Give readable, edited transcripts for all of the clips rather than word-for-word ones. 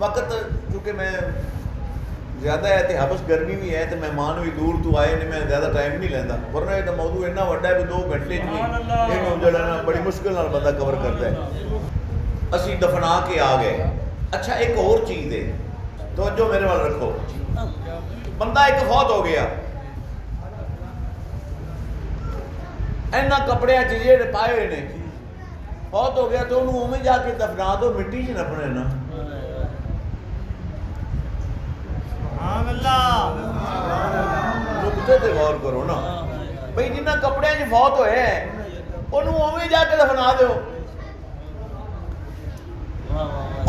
وقت چونکہ میں زیادہ ہے تو حبس گرمی بھی ہے تو مہمان بھی دور تو آئے نے میں زیادہ ٹائم نہیں لینا ورنہ یہ موضوع اتنا بڑا ہے کہ 2 گھنٹے یہ جڑا بڑی مشکل نال بندہ کور کرتا ہے. اسی دفنا کے آ گئے. اچھا ایک اور چیز ہے توجہ میرے وال رکھو. بندہ ایک فوت ہو گیا اینا کپڑے چیزیں پائے ہوئے نے فوت ہو گیا تو انہوں اومیں جا کے دفنا دو مٹی چ نپنے نا. سبحان اللہ نقطے تے غور کرو نا بھئی جنہ کپڑے چ فوت ہوئے ہیں انہوں اومیں جا کے دفنا دو.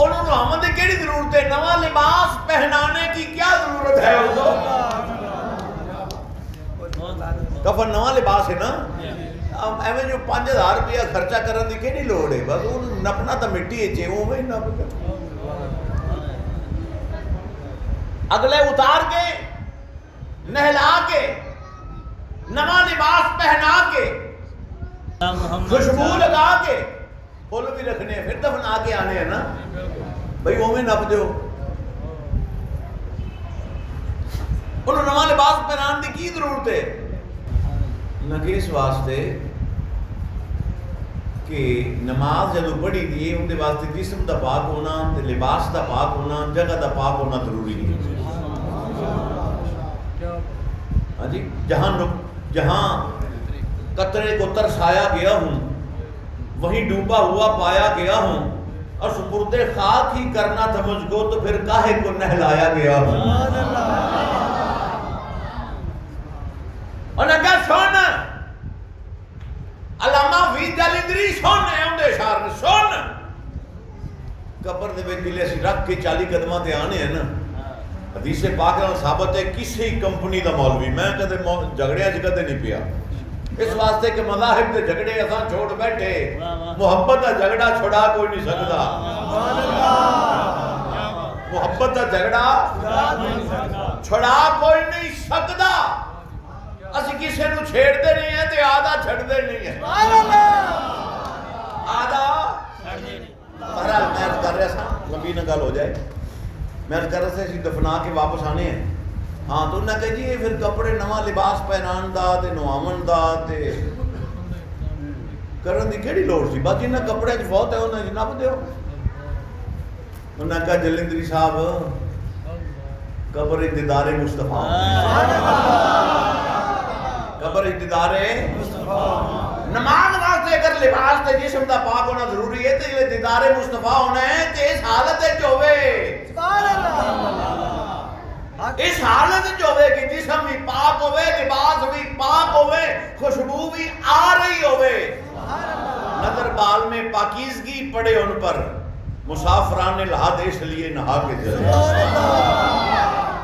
انہوں محمد کی کیڑی ضرورت ہے؟ نواں لباس پہنانے کی کیا ضرورت ہے؟ کفن نواں لباس ہے نا ایویں جو 5000 روپیہ خرچہ کرن دی کیڑی لوڑ ہے؟ بس وہ نپنا تو مٹی ہے اوویں نپ کے اگلے اتار کے نہلا کے نواں لباس پہنا کے خوشبو لگا کے پھول بھی رکھنے پھر دفنا کے آنے ہیں نا بھئی اوویں نپ دیو. انہوں نواں لباس پہنان دی کی ضرورت ہے؟ نہ کہ اس واسطے کہ نماز جدو پڑھی دی ان دے واسطے جسم دا پاک ہونا لباس دا پاک ہونا جگہ دا پاک ہونا ضروری ہے. ہاں جی جہاں قطرے کو ترسایا گیا ہوں وہیں ڈوبا ہوا پایا گیا ہوں اور سپرد خاک ہی کرنا تھا مجھ کو تو پھر کاہے کو نہلایا گیا ہوں. اور نگا سن علامہ وحید جالندری سن ہے اندے اشار سن قبر دے وچ دل اسی رکھ کے 40 قدماں تے آنے ہیں نا. حدیث پاک نال ثابت ہے کسی کمپنی دا مولوی میں کدے جھگڑیاں چ کدے نہیں پیا اس واسطے کہ مذاہب دے جھگڑے اساں چھوڑ بیٹھے محبت دا جھگڑا چھڑا کوئی نہیں سکدا. محبت دا جھگڑا چھڑا کوئی نہیں سکدا. اسی کسے نو چھیڑ دے نہیں ہیں تے آدھا چھڑ دے نہیں ہیں آدھا بہرحال میں کر رہا سا لمبی نہ گل ہو جائے میں کر رہا سے دفنا کے واپس آنے ہیں. ہاں تو انہاں کہا جی یہ پھر کپڑے نواں لباس پہنان دا تے نواون دا تے کرن دی کیڑی لوڑ سی بس جنہاں کپڑے چ فوت ہے انہاں نپ دیو. انہاں کہا جلندری صاحب قبر دیدار مصطفیٰ قبر دیدار مصطفیٰ نماز واسطے اگر لباس تے جسم دا پاک ہونا ضروری ہے تے دیدار مصطفیٰ ہونا ہے تے اس حالت وچ ہوے اس حالت وچ ہوے کہ جسم بھی پاک ہوے لباس بھی پاک ہوے خوشبو بھی آ رہی ہوے. نظر بال میں پاکیزگی پڑے ان پر مسافران نے لہا دے اس لیے نہا کے چلے.